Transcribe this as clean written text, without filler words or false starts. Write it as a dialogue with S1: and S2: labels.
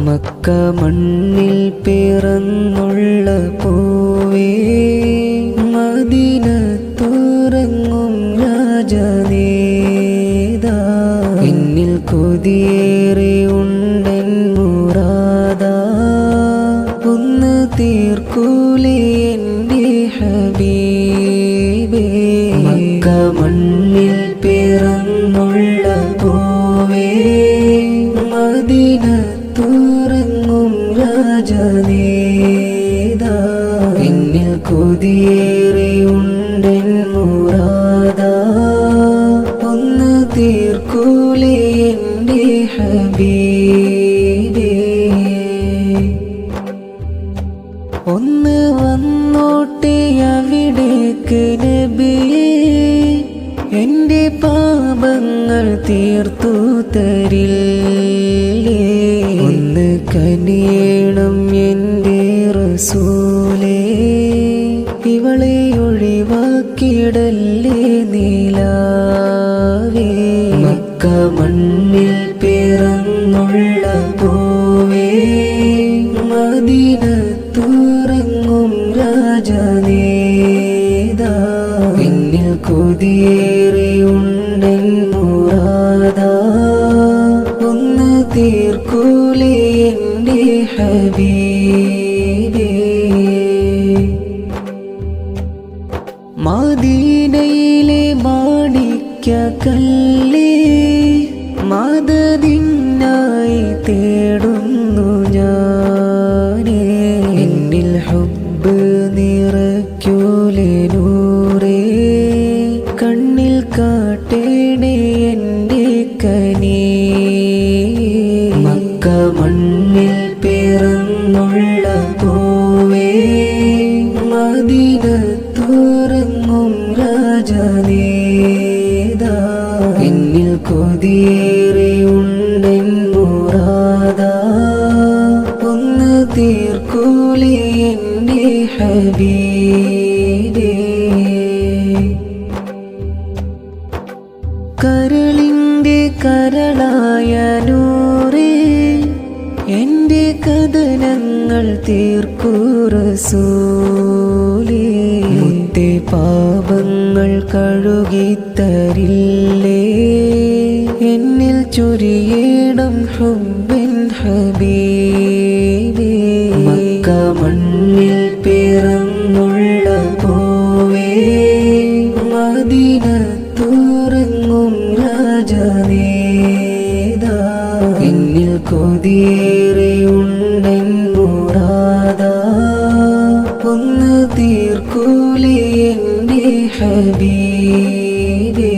S1: Mecca മണ്ണിൽ പിറന്നുള്ള പൂവേ മദീനത്തുറങ്ങും രാജനേതാ എന്നിൽ കൊതിയേറെ ഉണ്ടൻ മുറാദാ ഒന്ന് തീർക്കൂലേ എൻ്റെ ഹബീബേ മക്ക മണ്ണിൽ പിറന്നുള്ള പൂവേ മദീനത്തുറങ്ങും രാജനേതാ എന്നിൽ കൊതിയേറെ ഉണ്ടൻ മുറാദാ ഒന്ന് തീർക്കൂലേ എൻ്റെ ഹബീബേ ഒന്ന് വന്നോട്ടെ അവിടേക്ക് നബിയേ എൻ്റെ പാപങ്ങൾ തീർത്തു തരില്ലേ ഒന്ന് കനിയണം എൻ്റെ റസൂലേ ഇവളെ ഒഴിവാക്കിയിടല്ലേ നീലാവേ മക്ക മണ്ണിൽ പിറന്നുള്ള പൂവേ മദീനത്തുറങ്ങും രാജനേതാ എന്നിൽ കൊതിയേറെ ഉണ്ടൻ മുറാദാ ഒന്ന് തീർക്കൂലേ എൻ്റെ ഹബീബേ മദീനയിലെ മാണിക്യ കല്ലേ മദദിനായി തേടുന്നു ഞാനേ എന്നിൽ ഹുബ്ബ് നിറയ്ക്കൂലേ നൂറേ കണ്ണിൽ കാട്ടേണേ എൻ്റെ കനീ മക്ക മണ്ണിൽ പിറന്നുള്ള പൂവേ മദീനത്തുറങ്ങും രാജനേതാ എന്നിൽ കൊതിയേറെ ഉണ്ടൻ മുറാദാ ഒന്ന് തീർക്കൂലേ എൻ്റെ ഹബീബേ മക്ക മണ്ണിൽ പിറന്നുള്ള പൂവേ മദീനത്തുറങ്ങും രാജനേതാ എന്നിൽ കൊതിയേറെ ഉണ്ടൻ മുറാദാ ഒന്ന് തീർക്കൂലേ എൻ്റെ ഹബീബേ. മക്ക മണ്ണിൽ പിറന്നുള്ള പൂവേ മദീനത്തുറങ്ങും രാജനേതാ എന്നിൽ കൊതിയേറെ ഉണ്ടൻ മുറാദാ ഒന്ന് തീർക്കൂലേ എൻ്റെ ഹബീബേ. കരളിൻ്റെ കരളായ നൂറേ എൻ്റെ കഥനങ്ങൾ തീർക്കൂ റസൂലേ മുത്തേ പാപങ്ങൾ കഴുകിത്തരില്ലേ എന്നിൽ ചൊരിയേണം ഹുബ്ബിൻ ഹബീബേ മക്ക മണ്ണിൽ പിറന്നുള്ള പൂവേ മദീനത്തുറങ്ങും രാജനേതാ എന്നിൽ കൊതിയേറെ ഉണ്ടൻ മുറാദാ ഒന്ന് തീർക്കൂലേ എൻ്റെ ഹബീബേ